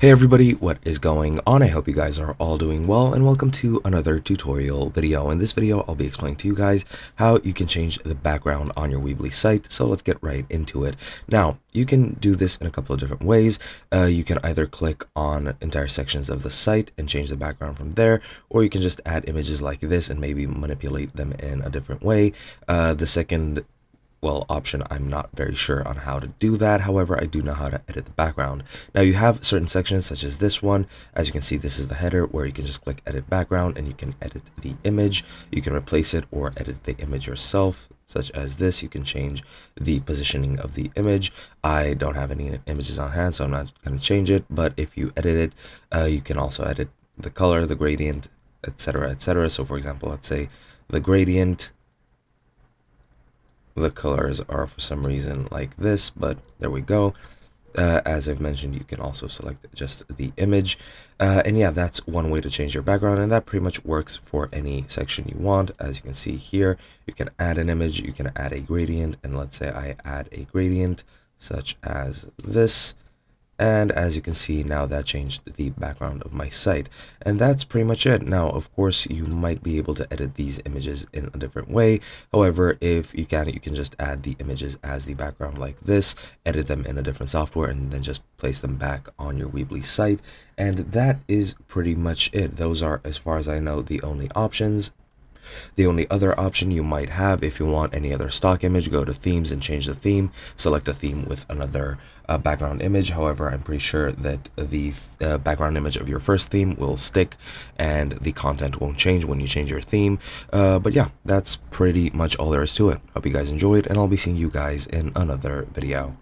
Hey everybody, what is going on? I hope you guys are all doing well, and welcome to another tutorial video. In this video, I'll be explaining to you guys how you can change the background on your Weebly site. So let's get right into it. Now, you can do this in a couple of different ways. You can either click on entire sections of the site and change the background from there, or you can just add images like this and maybe manipulate them in a different way. The second option, I'm not very sure on how to do that. However, I do know how to edit the background. Now you have certain sections such as this one. As you can see, this is the header where you can just click edit background and you can edit the image. You can replace it or edit the image yourself, such as this. You can change the positioning of the image. I don't have any images on hand, so I'm not going to change it, but if you edit it, you can also edit the color, the gradient, etc., etc. So for example, let's say the gradient, the colors are for some reason like this, but there we go. As I've mentioned, you can also select just the image. And yeah, that's one way to change your background, and that pretty much works for any section you want. As you can see here, you can add an image, you can add a gradient, and let's say I add a gradient such as this. And as you can see, now that changed the background of my site. And that's pretty much it. Now, of course, you might be able to edit these images in a different way. However, if you can just add the images as the background like this, edit them in a different software, and then just place them back on your Weebly site. And that is pretty much it. Those are, as far as I know, the only options. The only other option you might have, if you want any other stock image, go to themes and change the theme. Select a theme with another background image. However, I'm pretty sure that the background image of your first theme will stick and the content won't change when you change your theme. But yeah, that's pretty much all there is to it. Hope you guys enjoyed, and I'll be seeing you guys in another video.